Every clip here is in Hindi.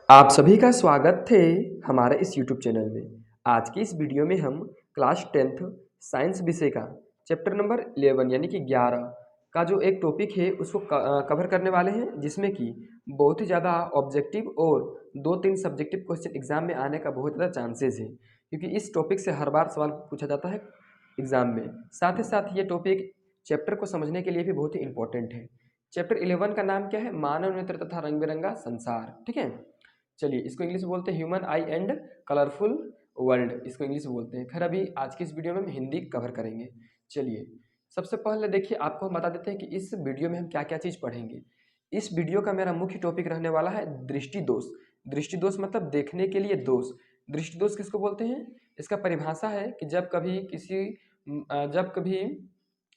आप सभी का स्वागत थे हमारे इस यूट्यूब चैनल में। आज की इस वीडियो में हम क्लास 10th साइंस विषय का चैप्टर नंबर 11 यानी कि 11 का जो एक टॉपिक है उसको कवर करने वाले हैं, जिसमें कि बहुत ही ज़्यादा ऑब्जेक्टिव और 2-3 सब्जेक्टिव क्वेश्चन एग्जाम में आने का बहुत ज़्यादा चांसेस है, क्योंकि इस टॉपिक से हर बार सवाल पूछा जाता है एग्जाम में। साथ ही साथ ये टॉपिक चैप्टर को समझने के लिए भी बहुत ही इंपॉर्टेंट है। चैप्टर 11 का नाम क्या है? मानव नेत्र तथा रंग बिरंगा संसार। ठीक है, चलिए इसको इंग्लिश में बोलते हैं human I and colourful world, इसको इंग्लिश में बोलते हैं। खैर अभी आज की इस वीडियो में हम हिंदी कवर करेंगे। चलिए सबसे पहले देखिए, आपको हम बता देते हैं कि इस वीडियो में हम क्या क्या चीज़ पढ़ेंगे। इस वीडियो का मेरा मुख्य टॉपिक रहने वाला है दृष्टि दोष। दृष्टि दोष मतलब देखने के लिए दोष। दृष्टि दोष किसको बोलते हैं? इसका परिभाषा है कि जब कभी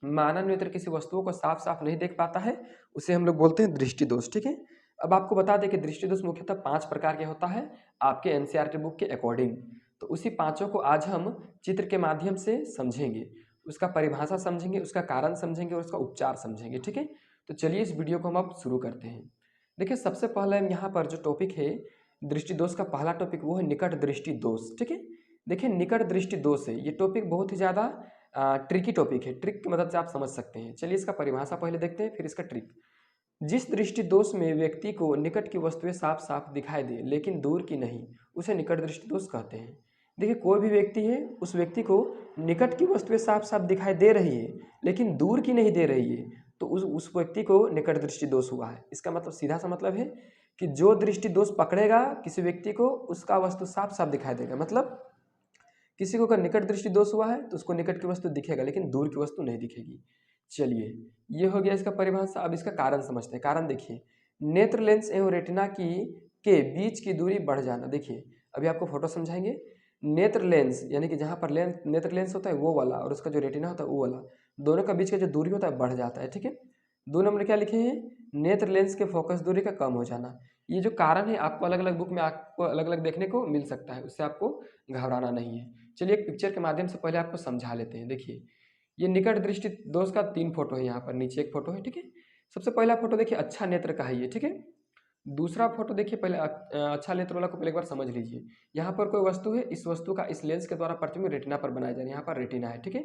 मानव नेत्र किसी वस्तुओं को साफ साफ नहीं देख पाता है, उसे हम लोग बोलते हैं दृष्टि दोष। ठीक है, अब आपको बता दें कि दृष्टि दोष मुख्यतः 5 प्रकार के होता है आपके एनसीईआरटी बुक के अकॉर्डिंग। तो उसी पांचों को आज हम चित्र के माध्यम से समझेंगे, उसका परिभाषा समझेंगे, उसका कारण समझेंगे और उसका उपचार समझेंगे। ठीक है, तो चलिए इस वीडियो को हम अब शुरू करते हैं। देखिए सबसे पहले यहाँ पर जो टॉपिक है दृष्टि दोष का, पहला टॉपिक वो है निकट दृष्टि दोष। ठीक है, देखिए निकट दृष्टि दोष है, ये टॉपिक बहुत ही ज़्यादा ट्रिकी टॉपिक है। ट्रिक की मदद से आप समझ सकते हैं। चलिए इसका परिभाषा पहले देखते हैं, फिर इसका ट्रिक। जिस दृष्टि दोष में व्यक्ति को निकट की वस्तुएं साफ साफ दिखाई दे लेकिन दूर की नहीं, उसे निकट दृष्टि दोष कहते हैं। देखिए कोई भी व्यक्ति है, उस व्यक्ति को निकट की वस्तुएं साफ साफ दिखाई दे रही है लेकिन दूर की नहीं दे रही है, तो उस व्यक्ति को निकट दृष्टि दोष हुआ है। इसका मतलब सीधा सा मतलब है कि जो दृष्टि दोष पकड़ेगा किसी व्यक्ति को, उसका वस्तु साफ साफ दिखाई देगा। मतलब किसी को अगर निकट दृष्टि दोष हुआ है तो उसको निकट की वस्तु दिखेगा लेकिन दूर की वस्तु नहीं दिखेगी। चलिए ये हो गया इसका परिभाषा। अब इसका कारण समझते हैं। कारण देखिए, नेत्र लेंस एवं रेटिना की के बीच की दूरी बढ़ जाना। देखिए अभी आपको फोटो समझाएंगे। नेत्र लेंस यानी कि जहाँ पर नेत्र लेंस होता है वो वाला, और उसका जो रेटिना होता है वो वाला, दोनों का बीच का जो दूरी होता है बढ़ जाता है। ठीक है, 2 नंबर क्या लिखे हैं? नेत्र लेंस के फोकस दूरी का कम हो जाना। ये जो कारण है आपको अलग अलग बुक में आपको अलग अलग देखने को मिल सकता है, उससे आपको घबराना नहीं है। चलिए एक पिक्चर के माध्यम से पहले आपको समझा लेते हैं। देखिए ये निकट दृष्टि दोष का 3 फोटो है, यहाँ पर नीचे एक फोटो है। ठीक है, सबसे पहला फोटो देखिए अच्छा नेत्र का है ये। ठीक है, दूसरा फोटो देखिए, पहले अच्छा नेत्र वाला को पहले एक बार समझ लीजिए। यहाँ पर कोई वस्तु है, इस वस्तु का इस लेंस के द्वारा प्रतिबिंब रेटिना पर बनाया जा रहा है, यहाँ पर रेटिना है। ठीक है,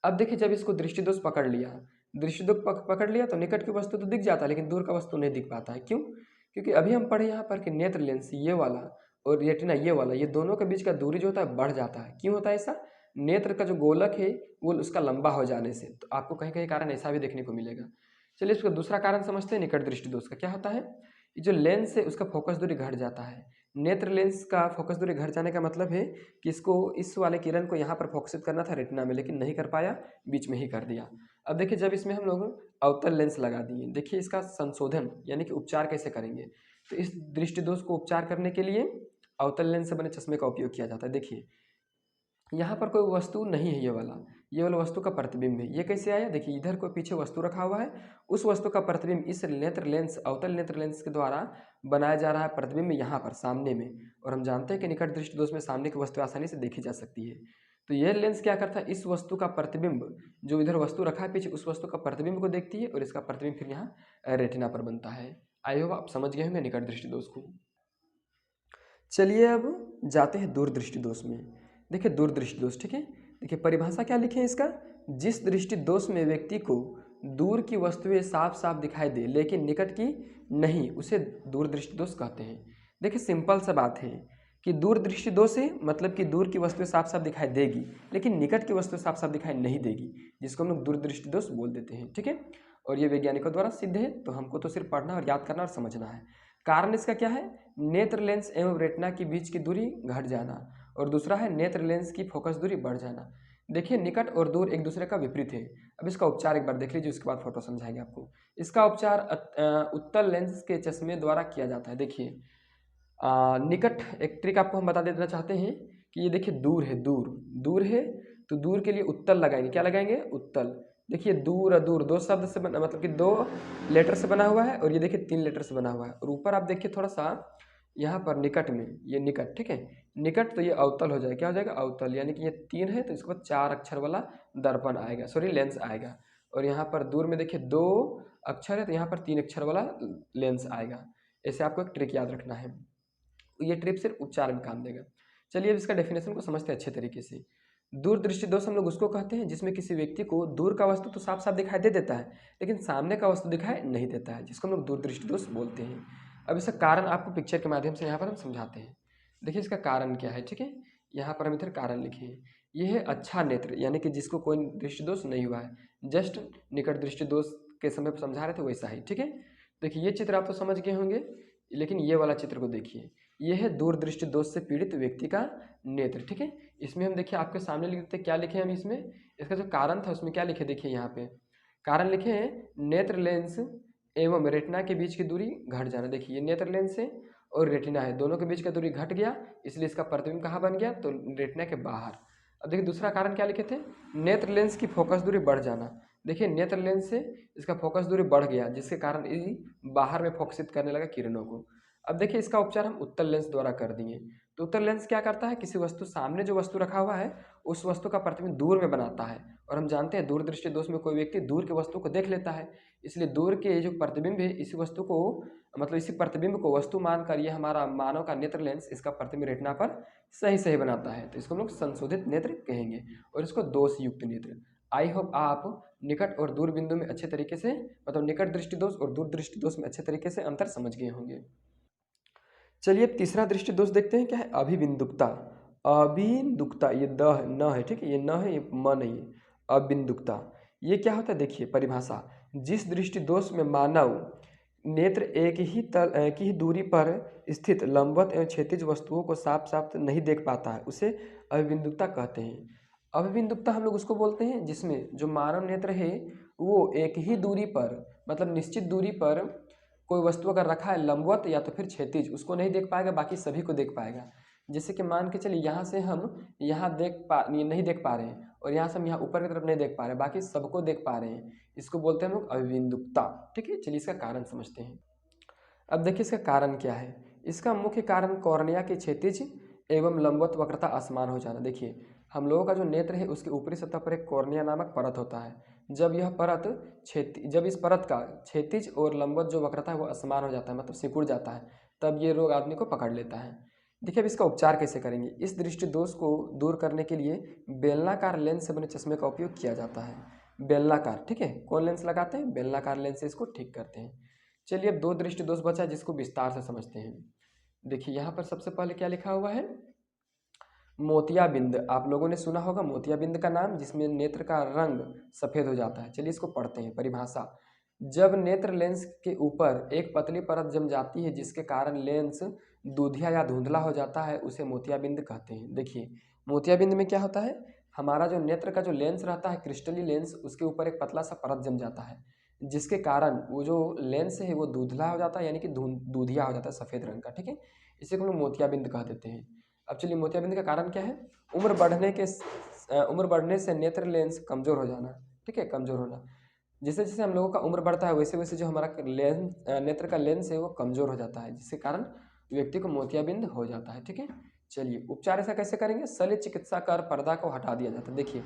अब देखिए जब इसको दृष्टि दोष पकड़ लिया, दृष्टि दोष पकड़ लिया तो निकट की वस्तु तो दिख जाता है लेकिन दूर का वस्तु नहीं दिख पाता है। क्यों? क्योंकि अभी हम पढ़े यहाँ पर कि नेत्र लेंस ये वाला और रेटिना ये वाला, ये दोनों के बीच का दूरी जो होता है बढ़ जाता है। क्यों होता है ऐसा? नेत्र का जो गोलक है वो उसका लंबा हो जाने से। तो आपको कहीं कहीं कारण ऐसा भी देखने को मिलेगा। चलिए इसका दूसरा कारण समझते हैं निकट दृष्टि दोष का। क्या होता है? ये जो लेंस है उसका फोकस दूरी घट जाता है। नेत्र लेंस का फोकस दूरी घट जाने का मतलब है कि इसको इस वाले किरण को यहाँ पर फोकसित करना था रेटिना में, लेकिन नहीं कर पाया, बीच में ही कर दिया। अब देखिए जब इसमें हम लोग अवतल लेंस लगा दिए, देखिए इसका संशोधन यानी कि उपचार कैसे करेंगे। तो इस दृष्टि दोष को उपचार करने के लिए अवतल लेंस से बने चश्मे का उपयोग किया जाता है। देखिए यहाँ पर कोई वस्तु नहीं है, ये वाला वस्तु का प्रतिबिंब है। ये कैसे आया? देखिए इधर कोई पीछे वस्तु रखा हुआ है, उस वस्तु का प्रतिबिंब इस नेत्र लेंस, अवतल नेत्र लेंस के द्वारा बनाया जा रहा है प्रतिबिंब यहाँ पर सामने में। और हम जानते हैं कि निकट दृष्टि दोष में सामने की वस्तु आसानी से देखी जा सकती है। तो यह लेंस क्या करता है? इस वस्तु का प्रतिबिंब, जो इधर वस्तु रखा है पीछे, उस वस्तु का प्रतिबिंब को देखती है और इसका प्रतिबिंब फिर यहाँ रेटिना पर बनता है। आई होप आप समझ गए होंगे निकट दृष्टि दोष को। चलिए अब जाते हैं दूरदृष्टि दोष में। देखिए दूरदृष्टि दोष, ठीक है, देखिए परिभाषा क्या लिखे हैं इसका? जिस दृष्टि दोष में व्यक्ति को दूर की वस्तुएं साफ साफ दिखाई दे लेकिन निकट की नहीं, उसे दूरदृष्टि दोष कहते हैं। देखिए सिंपल सा बात है कि दूरदृष्टि दोष है मतलब कि दूर की वस्तुएं साफ साफ दिखाई देगी लेकिन निकट की वस्तु साफ साफ दिखाई नहीं देगी, जिसको हम लोग दूरदृष्टि दोष बोल देते हैं। ठीक है, और ये वैज्ञानिकों द्वारा सिद्ध है, तो हमको तो सिर्फ पढ़ना और याद करना और समझना है। कारण इसका क्या है? नेत्र लेंस एवं रेटिना के बीच की दूरी घट जाना, और दूसरा है नेत्र लेंस की फोकस दूरी बढ़ जाना। देखिए निकट और दूर एक दूसरे का विपरीत है। अब इसका उपचार एक बार देख लीजिए, उसके बाद फोटो समझाएंगे आपको। इसका उपचार उत्तल लेंस के चश्मे द्वारा किया जाता है। देखिए निकट एक ट्रिक आपको हम बता देना चाहते हैं कि ये देखिए दूर है, दूर है, तो दूर के लिए उत्तल लगाएंगे। क्या लगाएंगे? उत्तल। देखिए दूर दूर दो शब्द से बना, मतलब कि 2 लेटर से बना हुआ है, और ये देखिए 3 लेटर से बना हुआ है। और ऊपर आप देखिए थोड़ा सा यहाँ पर निकट में, ये निकट, ठीक है, निकट, तो ये अवतल हो जाएगा। क्या हो जाएगा? अवतल, यानी कि ये 3 है तो इसके बाद 4 अक्षर वाला दर्पण आएगा, सॉरी लेंस आएगा। और यहाँ पर दूर में देखिए 2 अक्षर है तो यहाँ पर 3 अक्षर वाला लेंस आएगा। ऐसे आपको एक ट्रिक याद रखना है। ये ट्रिक सिर्फ उपचार में काम देगा। चलिए अब इसका डेफिनेशन को समझते हैं अच्छे तरीके से। दूरदृष्टि दोष हम लोग उसको कहते हैं जिसमें किसी व्यक्ति को दूर का वस्तु तो साफ साफ दिखाई दे देता है, लेकिन सामने का वस्तु दिखाई नहीं देता है, जिसको हम लोग दूरदृष्टि दोष बोलते हैं। अब इसका कारण आपको पिक्चर के माध्यम से यहाँ पर हम समझाते हैं। देखिए इसका कारण क्या है, ठीक है। यहाँ पर हम इधर कारण लिखे हैं। यह है अच्छा नेत्र, यानी कि जिसको कोई दृष्टि दोष नहीं हुआ है, जस्ट निकट दृष्टि दोष के समय पर समझा रहे थे वैसा ही, ठीक है। देखिए ये चित्र आप तो समझ गए होंगे, लेकिन ये वाला चित्र को देखिए। यह है दूरदृष्टि दोष से पीड़ित व्यक्ति का नेत्र, ठीक है। इसमें हम देखिए आपके सामने लिख देते, क्या लिखे हम इसमें, इसका जो कारण था उसमें क्या लिखे, देखिए यहाँ पे कारण लिखे हैं, नेत्र लेंस एवं रेटिना के बीच की दूरी घट जाना। देखिए ये नेत्र लेंस है और रेटिना है, दोनों के बीच का दूरी घट गया, इसलिए इसका प्रतिबिंब कहाँ बन गया, तो रेटिना के बाहर। अब देखिए दूसरा कारण क्या लिखे थे, नेत्र लेंस की फोकस दूरी बढ़ जाना। देखिए नेत्र लेंस से इसका फोकस दूरी बढ़ गया, जिसके कारण ये बाहर में फोकसित करने लगा किरणों को। अब देखिए इसका उपचार हम उत्तल लेंस द्वारा कर दिए। तो उत्तल लेंस क्या करता है, किसी वस्तु सामने जो वस्तु रखा हुआ है उस वस्तु का प्रतिबिंब दूर में बनाता है, और हम जानते हैं दूरदृष्टि दोष में कोई व्यक्ति दूर के वस्तु को देख लेता है, इसलिए दूर के जो प्रतिबिंब है इसी वस्तु को, मतलब इसी प्रतिबिंब को वस्तु मानकर ये हमारा मानव का नेत्र लेंस इसका प्रतिबिंब रेटिना पर सही सही बनाता है। तो इसको हम लोग संशोधित नेत्र कहेंगे, और इसको दोष युक्त नेत्र। आई होप आप निकट और दूर बिंदु में अच्छे तरीके से, मतलब निकट दृष्टि दोष और दूर दृष्टि दोष में अच्छे तरीके से अंतर समझ गए होंगे। चलिए अब तीसरा दृष्टि दोष देखते हैं, क्या है, अभिबिंदुकता। अभिबिंदुकता, ये द है, न है, ठीक है, ये न है, ये म नहीं है। अभिबिंदुकता ये क्या होता है, देखिए परिभाषा, जिस दृष्टि दोष में मानव नेत्र एक ही दूरी पर स्थित लंबवत एवं क्षैतिज वस्तुओं को साफ साफ नहीं देख पाता है, उसे अभिबिंदुकता कहते हैं। अभिबिंदुकता हम लोग उसको बोलते हैं जिसमें जो मानव नेत्र है वो एक ही दूरी पर, मतलब निश्चित दूरी पर कोई वस्तु अगर रखा है लंबवत या तो फिर क्षैतिज, उसको नहीं देख पाएगा, बाकी सभी को देख पाएगा। जैसे कि मान के चलिए यहाँ से हम यहाँ नहीं देख पा रहे हैं, और यहाँ से हम यहाँ ऊपर की तरफ नहीं देख पा रहे हैं, बाकी सबको देख पा रहे हैं, इसको बोलते हैं हम लोग अभिबिंदुकता, ठीक है। चलिए इसका कारण समझते हैं। अब देखिए इसका कारण क्या है, इसका मुख्य कारण कॉर्निया की क्षैतिज एवं लंबवत वक्रता असमान हो जाना। देखिए हम लोगों का जो नेत्र है उसकी ऊपरी सतह पर एक कॉर्निया नामक परत होता है, जब इस परत का क्षैतिज और लंबवत जो वक्रता है वो असमान हो जाता है, मतलब सिकुड़ जाता है, तब ये रोग आदमी को पकड़ लेता है। देखिए अब इसका उपचार कैसे करेंगे। इस दृष्टि दोष को दूर करने के लिए बेलनाकार लेंस से बने चश्मे का उपयोग किया जाता है। बेलनाकार, ठीक है, कौन लेंस लगाते हैं, बेलनाकार लेंस से इसको ठीक करते हैं। चलिए अब दो दृष्टि दोष बचा जिसको विस्तार से समझते हैं। देखिए यहाँ पर सबसे पहले क्या लिखा हुआ है, मोतियाबिंद। आप लोगों ने सुना होगा मोतियाबिंद का नाम, जिसमें नेत्र का रंग सफ़ेद हो जाता है। चलिए इसको पढ़ते हैं। परिभाषा, जब नेत्र लेंस के ऊपर एक पतली परत जम जाती है जिसके कारण लेंस दूधिया या धुंधला हो जाता है, उसे मोतियाबिंद कहते हैं। देखिए मोतियाबिंद में क्या होता है, हमारा जो नेत्र का जो लेंस रहता है क्रिस्टली लेंस, उसके ऊपर एक पतला सा परत जम जाता है, जिसके कारण वो जो लेंस है वो धुंधला हो जाता है, यानी कि दूधिया हो जाता है, सफ़ेद रंग का, ठीक है। इसे हम लोग मोतियाबिंद कह देते हैं। अब चलिए मोतियाबिंद का कारण क्या है, उम्र बढ़ने से नेत्र लेंस कमज़ोर हो जाना, ठीक है, कमज़ोर होना। जैसे जैसे हम लोगों का उम्र बढ़ता है वैसे वैसे जो हमारा नेत्र का लेंस है वो कमज़ोर हो जाता है, जिसके कारण व्यक्ति को मोतियाबिंद हो जाता है, ठीक है। चलिए उपचार ऐसा कैसे करेंगे, शल्य चिकित्सा कर पर्दा को हटा दिया जाता है। देखिए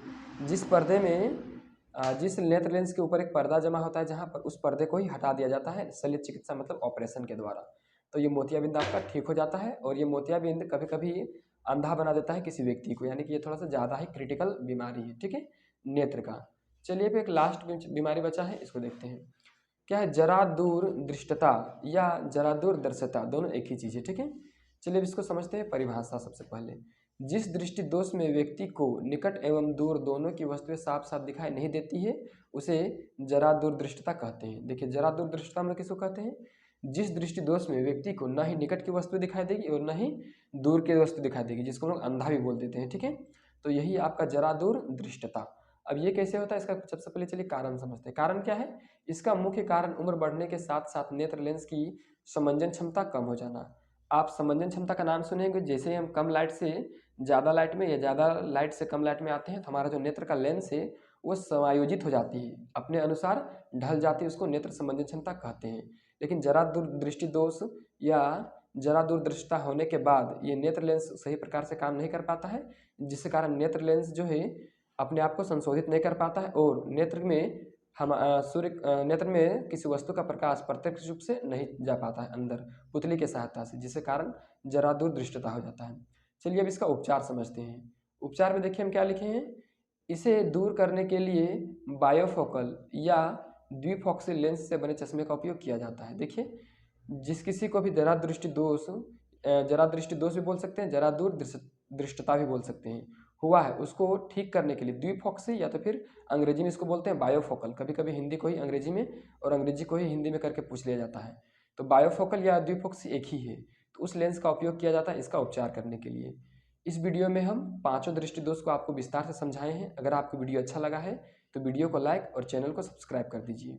जिस नेत्र लेंस के ऊपर एक पर्दा जमा होता है, जहाँ पर उस पर्दे को ही हटा दिया जाता है, शल्य चिकित्सा मतलब ऑपरेशन के द्वारा, तो ये मोतियाबिंद आपका ठीक हो जाता है। और ये मोतियाबिंद कभी कभी अंधा बना देता है किसी व्यक्ति को, यानी कि ये थोड़ा सा ज़्यादा ही क्रिटिकल बीमारी है, ठीक है, नेत्र का। चलिए फिर एक लास्ट बीमारी बचा है, इसको देखते हैं। क्या है, जरा दूर दृष्टता या जरा दूर दर्शता, दोनों एक ही चीज़ है, ठीक है। चलिए इसको समझते हैं। परिभाषा सबसे पहले, जिस दृष्टि दोष में व्यक्ति को निकट एवं दूर दोनों की वस्तुएं साफ साफ दिखाई नहीं देती है, उसे जरा दूर दृष्टता कहते हैं। देखिए जरा दूर दृष्टता हम लोग किसको कहते हैं, जिस दृष्टि दोष में व्यक्ति को न ही निकट की वस्तु दिखाई देगी और न ही दूर की वस्तु दिखाई देगी, जिसको हम लोग अंधा भी बोल देते हैं, ठीक है। तो यही आपका जरा दूर दृष्टता। अब ये कैसे होता है, इसका सबसे पहले चलिए कारण समझते हैं। कारण क्या है, इसका मुख्य कारण उम्र बढ़ने के साथ साथ नेत्र लेंस की समंजन क्षमता कम हो जाना। आप समंजन क्षमता का नाम सुनेंगे, जैसे हम कम लाइट से ज़्यादा लाइट में या ज़्यादा लाइट से कम लाइट में आते हैं तो हमारा जो नेत्र का लेंस है वो समायोजित हो जाती है, अपने अनुसार ढल जाती है, उसको नेत्र समंजन क्षमता कहते हैं। लेकिन जरा दूर दृष्टि दोष या जरा दूर दृष्टता होने के बाद ये नेत्र लेंस सही प्रकार से काम नहीं कर पाता है, जिसके कारण नेत्र लेंस जो है अपने आप को संशोधित नहीं कर पाता है और नेत्र में हम सूर्य नेत्र में किसी वस्तु का प्रकाश प्रत्यक्ष रूप से नहीं जा पाता है अंदर पुतली की सहायता से, जिसके कारण जरा दूर दृष्टता हो जाता है। चलिए अब इसका उपचार समझते हैं। उपचार में देखिए हम क्या लिखे हैं, इसे दूर करने के लिए बायोफोकल या द्विफोक्सी लेंस से बने चश्मे का उपयोग किया जाता है। देखिए, जिस किसी को भी जरा दृष्टि दोष भी बोल सकते हैं, जरा दूर दृष्टता भी बोल सकते हैं, हुआ है, उसको ठीक करने के लिए द्विफोक्सी या तो फिर अंग्रेजी में इसको बोलते हैं बायोफोकल। कभी कभी हिंदी को ही अंग्रेजी में और अंग्रेजी को ही हिंदी में करके पूछ लिया जाता है। तो बायोफोकल या द्विफोक्सी एक ही है, तो उस लेंस का उपयोग किया जाता है इसका उपचार करने के लिए। इस वीडियो में हम पांचों दृष्टि दोष को आपको विस्तार से समझाए हैं। अगर आपको वीडियो अच्छा लगा है तो वीडियो को लाइक और चैनल को सब्सक्राइब कर दीजिए।